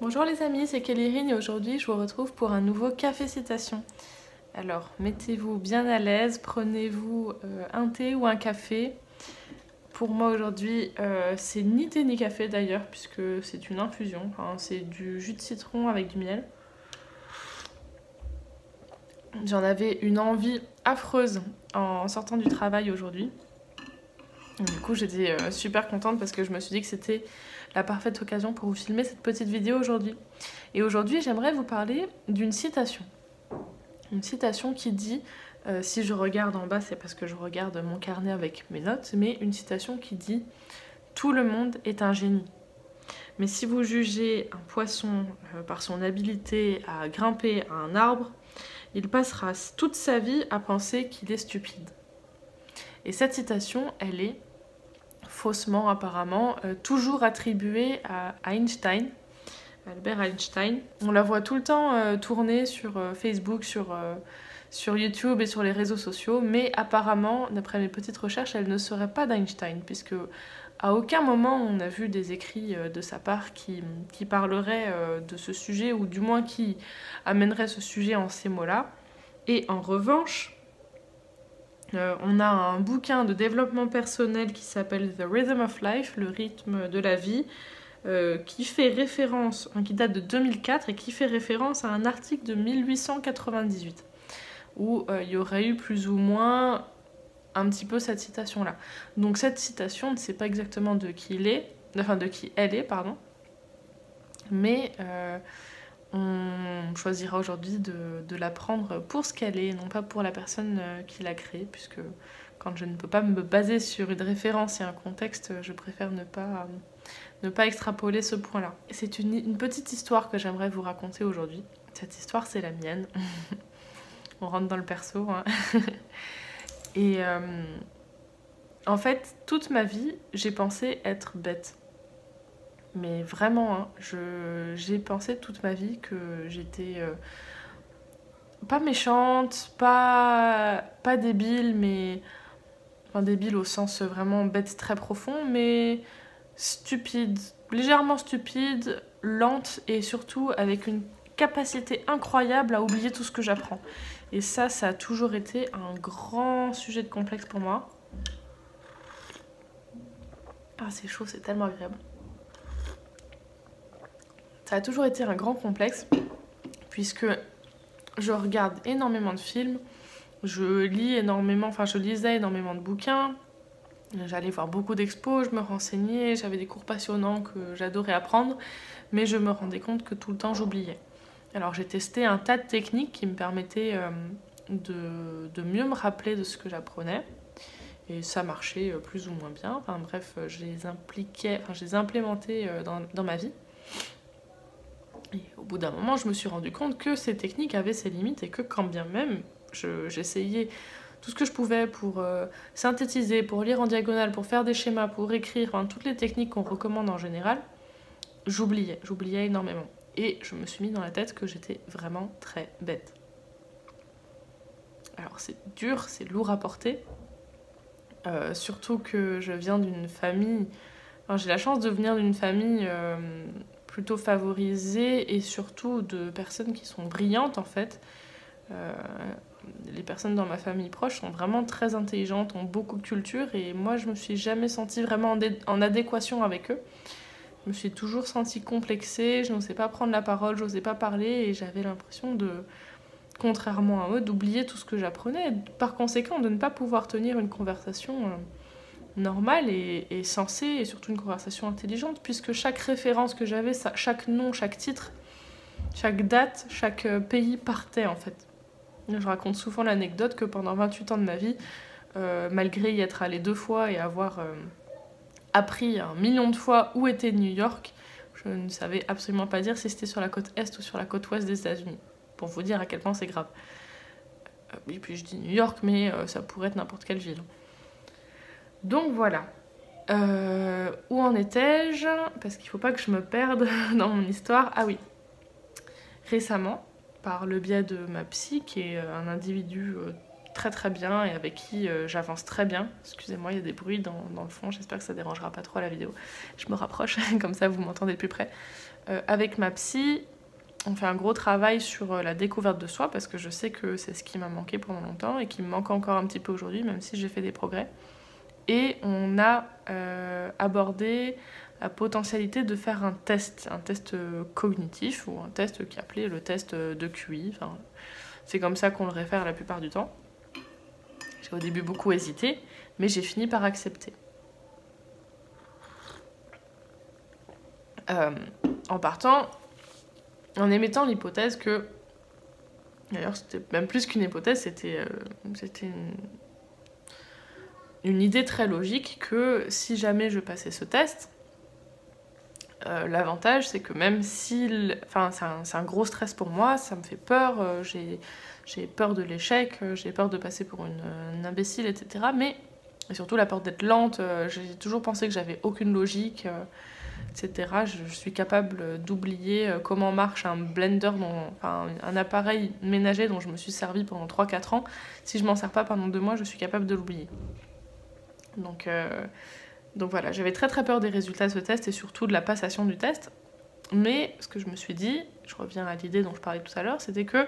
Bonjour les amis, c'est Kelly et aujourd'hui je vous retrouve pour un nouveau café citation. Alors mettez-vous bien à l'aise, prenez-vous un thé ou un café. Pour moi aujourd'hui c'est ni thé ni café d'ailleurs puisque c'est une infusion, enfin, c'est du jus de citron avec du miel. J'en avais une envie affreuse en sortant du travail aujourd'hui. Du coup j'étais super contente parce que je me suis dit que c'était la parfaite occasion pour vous filmer cette petite vidéo aujourd'hui. Et aujourd'hui j'aimerais vous parler d'une citation. Une citation qui dit, si je regarde en bas c'est parce que je regarde mon carnet avec mes notes, mais une citation qui dit « Tout le monde est un génie ». Mais si vous jugez un poisson par son habilité à grimper à un arbre, il passera toute sa vie à penser qu'il est stupide. Et cette citation, elle est faussement apparemment toujours attribuée à Einstein, Albert Einstein. On la voit tout le temps tourner sur Facebook, sur YouTube et sur les réseaux sociaux, mais apparemment, d'après mes petites recherches, elle ne serait pas d'Einstein, puisque à aucun moment on a vu des écrits de sa part qui parleraient de ce sujet, ou du moins qui amèneraient ce sujet en ces mots-là. Et en revanche, on a un bouquin de développement personnel qui s'appelle The Rhythm of Life, le rythme de la vie, qui fait référence, qui date de 2004 et qui fait référence à un article de 1898 où il y aurait eu plus ou moins un petit peu cette citation-là. Donc cette citation, on ne sait pas exactement de qui elle est, pardon, mais on choisira aujourd'hui de la prendre pour ce qu'elle est, non pas pour la personne qui l'a créée, puisque quand je ne peux pas me baser sur une référence et un contexte, je préfère ne pas extrapoler ce point-là. C'est une petite histoire que j'aimerais vous raconter aujourd'hui. Cette histoire, c'est la mienne. On rentre dans le perso. Hein. Et en fait, toute ma vie, j'ai pensé être bête. Mais vraiment, hein, j'ai pensé toute ma vie que j'étais pas méchante, pas débile, mais... Enfin, débile au sens vraiment bête très profond, mais stupide, légèrement stupide, lente et surtout avec une capacité incroyable à oublier tout ce que j'apprends. Et ça a toujours été un grand sujet de complexe pour moi. Ah, c'est chaud, c'est tellement agréable. Ça a toujours été un grand complexe, puisque je regarde énormément de films, je lisais énormément de bouquins, j'allais voir beaucoup d'expos, je me renseignais, j'avais des cours passionnants que j'adorais apprendre, mais je me rendais compte que tout le temps j'oubliais. Alors j'ai testé un tas de techniques qui me permettaient de mieux me rappeler de ce que j'apprenais, et ça marchait plus ou moins bien. Enfin bref, je les implémentais dans ma vie. Et au bout d'un moment, je me suis rendu compte que ces techniques avaient ses limites et que quand bien même j'essayais tout ce que je pouvais pour synthétiser, pour lire en diagonale, pour faire des schémas, pour écrire, enfin, toutes les techniques qu'on recommande en général, j'oubliais énormément. Et je me suis mis dans la tête que j'étais vraiment très bête. Alors c'est dur, c'est lourd à porter, surtout que je viens d'une famille... Enfin, j'ai la chance de venir d'une famille... plutôt favorisée et surtout de personnes qui sont brillantes en fait. Les personnes dans ma famille proche sont vraiment très intelligentes, ont beaucoup de culture et moi je me suis jamais sentie vraiment en adéquation avec eux. Je me suis toujours sentie complexée, je n'osais pas prendre la parole, j'osais pas parler et j'avais l'impression contrairement à eux, d'oublier tout ce que j'apprenais. Par conséquent, de ne pas pouvoir tenir une conversation normale et sensée, et surtout une conversation intelligente, puisque chaque référence que j'avais, chaque nom, chaque titre, chaque date, chaque pays partait en fait. Je raconte souvent l'anecdote que pendant 28 ans de ma vie, malgré y être allée 2 fois et avoir appris 1 million de fois où était New York, je ne savais absolument pas dire si c'était sur la côte est ou sur la côte ouest des États-Unis, pour vous dire à quel point c'est grave. Et puis je dis New York, mais ça pourrait être n'importe quelle ville. Donc voilà. Où en étais-je? Parce qu'il ne faut pas que je me perde dans mon histoire. Ah oui. Récemment, par le biais de ma psy, qui est un individu très très bien et avec qui j'avance très bien. Excusez-moi, il y a des bruits dans le fond, j'espère que ça dérangera pas trop à la vidéo. Je me rapproche, comme ça vous m'entendez de plus près. Avec ma psy, on fait un gros travail sur la découverte de soi parce que je sais que c'est ce qui m'a manqué pendant longtemps et qui me manque encore un petit peu aujourd'hui, même si j'ai fait des progrès. Et on a abordé la potentialité de faire un test cognitif ou un test qui est appelé le test de QI. Enfin, c'est comme ça qu'on le réfère la plupart du temps. J'ai au début beaucoup hésité, mais j'ai fini par accepter. En émettant l'hypothèse que, d'ailleurs c'était même plus qu'une hypothèse, c'était une idée très logique que si jamais je passais ce test, l'avantage c'est que même si, enfin c'est un gros stress pour moi, ça me fait peur, j'ai peur de l'échec, j'ai peur de passer pour une imbécile, etc. Mais et surtout la peur d'être lente, j'ai toujours pensé que j'avais aucune logique, etc. Je suis capable d'oublier comment marche un blender, enfin un appareil ménager dont je me suis servi pendant 3-4 ans. Si je m'en sers pas pendant 2 mois, je suis capable de l'oublier. Donc voilà, j'avais très très peur des résultats de ce test et surtout de la passation du test. Mais ce que je me suis dit, je reviens à l'idée dont je parlais tout à l'heure, c'était que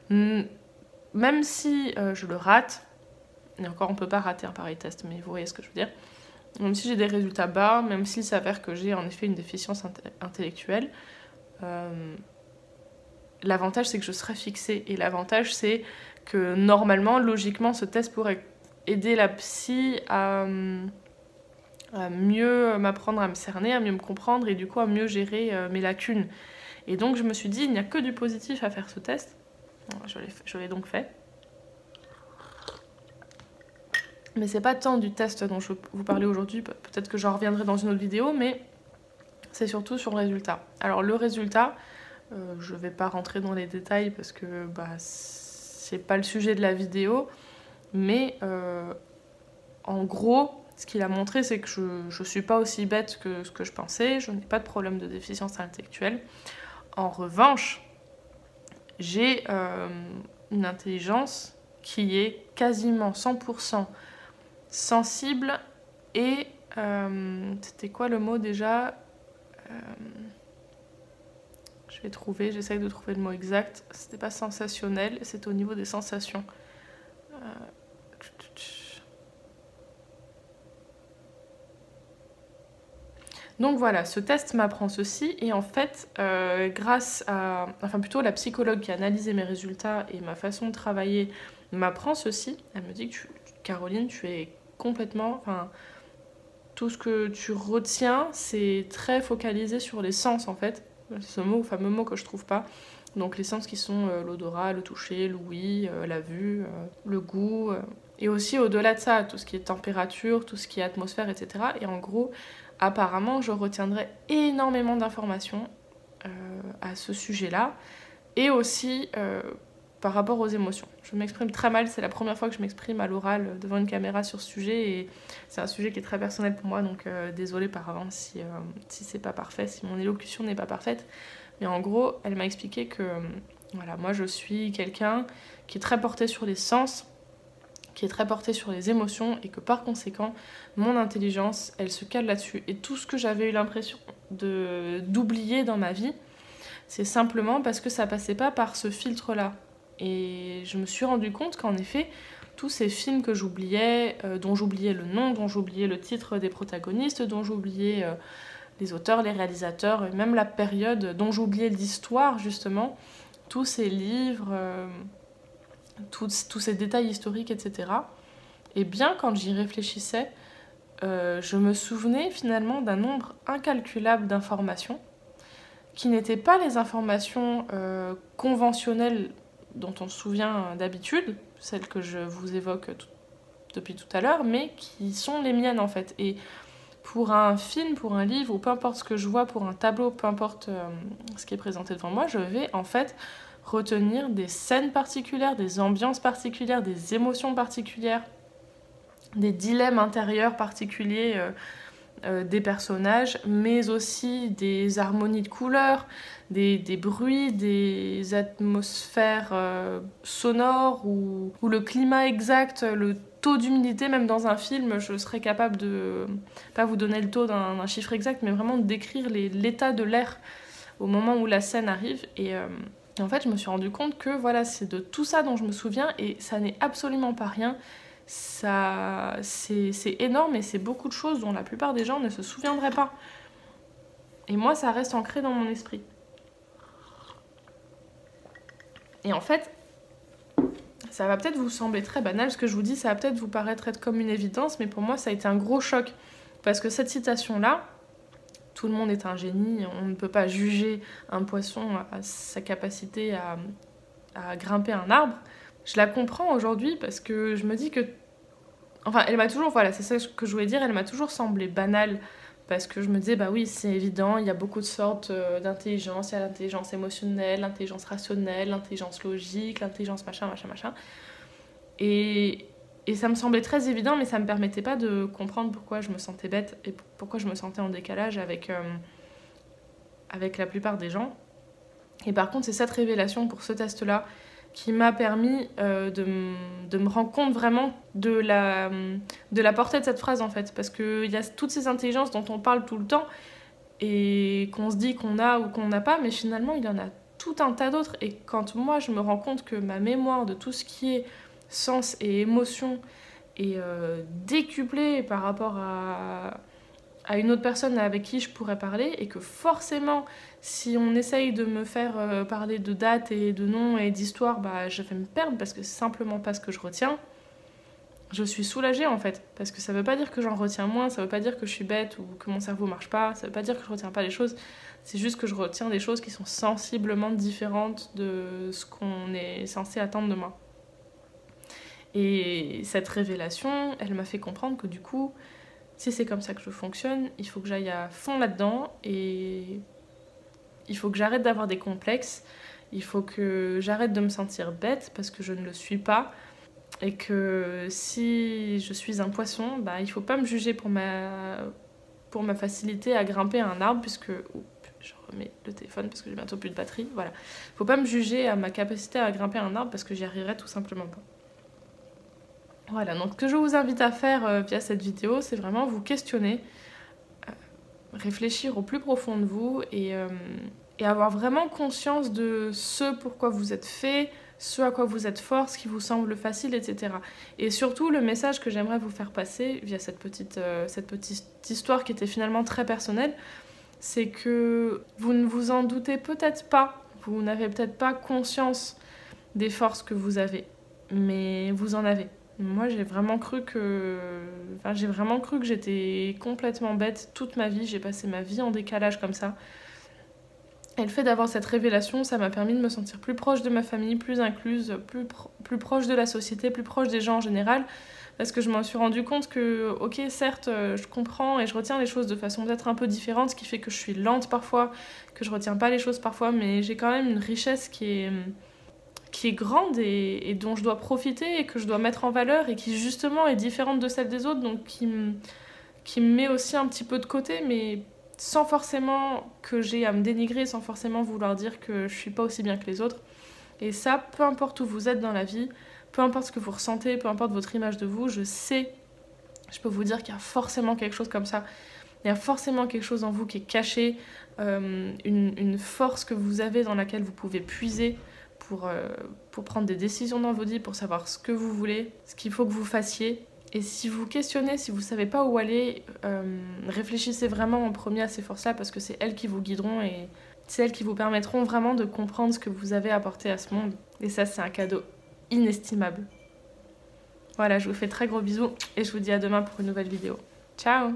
même si je le rate, et encore on peut pas rater un pareil test, mais vous voyez ce que je veux dire, même si j'ai des résultats bas, même s'il s'avère que j'ai en effet une déficience intellectuelle, l'avantage c'est que je serai fixée. Et l'avantage c'est que normalement, logiquement, ce test pourrait aider la psy à mieux m'apprendre à me cerner, à mieux me comprendre et du coup à mieux gérer mes lacunes. Et donc je me suis dit, il n'y a que du positif à faire ce test. Je l'ai donc fait. Mais c'est pas tant du test dont je vais vous parler aujourd'hui, peut-être que j'en reviendrai dans une autre vidéo, mais c'est surtout sur le résultat. Alors le résultat, je vais pas rentrer dans les détails parce que c'est pas le sujet de la vidéo, mais en gros, ce qu'il a montré, c'est que je suis pas aussi bête que ce que je pensais, je n'ai pas de problème de déficience intellectuelle. En revanche, j'ai une intelligence qui est quasiment 100% sensible et c'était quoi le mot déjà, j'essaye de trouver le mot exact. C'était pas sensationnel, c'était au niveau des sensations. Donc voilà, ce test m'apprend ceci et en fait, grâce à, enfin plutôt la psychologue qui a analysé mes résultats et ma façon de travailler m'apprend ceci. Elle me dit que Caroline, tu es complètement, enfin tout ce que tu retiens, c'est très focalisé sur les sens en fait. Ce fameux mot que je trouve pas. Donc les sens qui sont l'odorat, le toucher, l'ouïe, la vue, le goût, et aussi au-delà de ça, tout ce qui est température, tout ce qui est atmosphère, etc. Et en gros, apparemment, je retiendrai énormément d'informations à ce sujet-là, et aussi par rapport aux émotions. Je m'exprime très mal, c'est la première fois que je m'exprime à l'oral devant une caméra sur ce sujet, et c'est un sujet qui est très personnel pour moi, donc désolée par avance si c'est pas parfait, si mon élocution n'est pas parfaite. Mais en gros, elle m'a expliqué que voilà, moi je suis quelqu'un qui est très porté sur les sens, qui est très porté sur les émotions, et que par conséquent, mon intelligence, elle se cale là-dessus. Et tout ce que j'avais eu l'impression d'oublier dans ma vie, c'est simplement parce que ça passait pas par ce filtre-là. Et je me suis rendu compte qu'en effet, tous ces films que j'oubliais, dont j'oubliais le nom, dont j'oubliais le titre des protagonistes, dont j'oubliais les auteurs, les réalisateurs, et même la période, dont j'oubliais l'histoire justement, tous ces livres, tous ces détails historiques, etc. Et bien quand j'y réfléchissais, je me souvenais finalement d'un nombre incalculable d'informations qui n'étaient pas les informations conventionnelles dont on se souvient d'habitude, celles que je vous évoque depuis tout à l'heure, mais qui sont les miennes en fait. Et pour un film, pour un livre, ou peu importe ce que je vois, pour un tableau, peu importe ce qui est présenté devant moi, je vais en fait retenir des scènes particulières, des ambiances particulières, des émotions particulières, des dilemmes intérieurs particuliers des personnages, mais aussi des harmonies de couleurs, des bruits, des atmosphères sonores ou le climat exact, le taux d'humidité. Même dans un film, je serais capable de, pas vous donner le taux d'un chiffre exact, mais vraiment de décrire l'état de l'air au moment où la scène arrive. Et en fait, je me suis rendu compte que voilà, c'est de tout ça dont je me souviens, et ça n'est absolument pas rien. Ça, c'est énorme, et c'est beaucoup de choses dont la plupart des gens ne se souviendraient pas. Et moi, ça reste ancré dans mon esprit. Et en fait, ça va peut-être vous sembler très banal, ce que je vous dis, ça va peut-être vous paraître être comme une évidence, mais pour moi, ça a été un gros choc. Parce que cette citation-là, tout le monde est un génie, on ne peut pas juger un poisson à sa capacité à grimper un arbre. Je la comprends aujourd'hui parce que je me dis que... Enfin, elle m'a toujours... Voilà, c'est ça que je voulais dire, elle m'a toujours semblé banale. Parce que je me disais, bah oui, c'est évident, il y a beaucoup de sortes d'intelligence. Il y a l'intelligence émotionnelle, l'intelligence rationnelle, l'intelligence logique, l'intelligence machin, machin, machin. Et ça me semblait très évident, mais ça me permettait pas de comprendre pourquoi je me sentais bête et pourquoi je me sentais en décalage avec la plupart des gens. Et par contre, c'est cette révélation pour ce test-là qui m'a permis de me rendre compte vraiment de la portée de cette phrase, en fait. Parce qu'il y a toutes ces intelligences dont on parle tout le temps et qu'on se dit qu'on a ou qu'on n'a pas, mais finalement, il y en a tout un tas d'autres. Et quand moi, je me rends compte que ma mémoire de tout ce qui est sens et émotion est décuplée par rapport à une autre personne avec qui je pourrais parler, et que forcément, si on essaye de me faire parler de dates et de noms et d'histoires, bah, je vais me perdre parce que c'est simplement pas ce que je retiens. Je suis soulagée, en fait, parce que ça veut pas dire que j'en retiens moins, ça veut pas dire que je suis bête ou que mon cerveau marche pas, ça veut pas dire que je retiens pas les choses, c'est juste que je retiens des choses qui sont sensiblement différentes de ce qu'on est censé attendre de moi. Et cette révélation, elle m'a fait comprendre que du coup, si c'est comme ça que je fonctionne, il faut que j'aille à fond là-dedans, et il faut que j'arrête d'avoir des complexes, il faut que j'arrête de me sentir bête parce que je ne le suis pas, et que si je suis un poisson, bah, il faut pas me juger pour ma facilité à grimper à un arbre, puisque... je remets le téléphone parce que j'ai bientôt plus de batterie, voilà. Faut pas me juger à ma capacité à grimper à un arbre parce que j'y arriverai tout simplement pas. Voilà, donc ce que je vous invite à faire via cette vidéo, c'est vraiment vous questionner, réfléchir au plus profond de vous, et avoir vraiment conscience de ce pourquoi vous êtes fait, ce à quoi vous êtes fort, ce qui vous semble facile, etc. Et surtout, le message que j'aimerais vous faire passer via cette petite histoire qui était finalement très personnelle, c'est que vous ne vous en doutez peut-être pas, vous n'avez peut-être pas conscience des forces que vous avez, mais vous en avez. Moi, j'ai vraiment cru que j'étais complètement bête toute ma vie. J'ai passé ma vie en décalage comme ça. Et le fait d'avoir cette révélation, ça m'a permis de me sentir plus proche de ma famille, plus incluse, plus proche de la société, plus proche des gens en général. Parce que je m'en suis rendu compte que, ok, certes, je comprends et je retiens les choses de façon peut-être un peu différente, ce qui fait que je suis lente parfois, que je retiens pas les choses parfois, mais j'ai quand même une richesse qui est grande et dont je dois profiter et que je dois mettre en valeur, et qui justement est différente de celle des autres, donc qui me met aussi un petit peu de côté, mais sans forcément que j'ai à me dénigrer, sans forcément vouloir dire que je suis pas aussi bien que les autres. Et ça, peu importe où vous êtes dans la vie, peu importe ce que vous ressentez, peu importe votre image de vous, je peux vous dire qu'il y a forcément quelque chose comme ça. Il y a forcément quelque chose en vous qui est caché, une force que vous avez dans laquelle vous pouvez puiser pour prendre des décisions dans vos vies, pour savoir ce que vous voulez, ce qu'il faut que vous fassiez. Et si vous questionnez, si vous ne savez pas où aller, réfléchissez vraiment en premier à ces forces-là, parce que c'est elles qui vous guideront et c'est elles qui vous permettront vraiment de comprendre ce que vous avez apporté à ce monde. Et ça, c'est un cadeau inestimable. Voilà, je vous fais très gros bisous et je vous dis à demain pour une nouvelle vidéo. Ciao!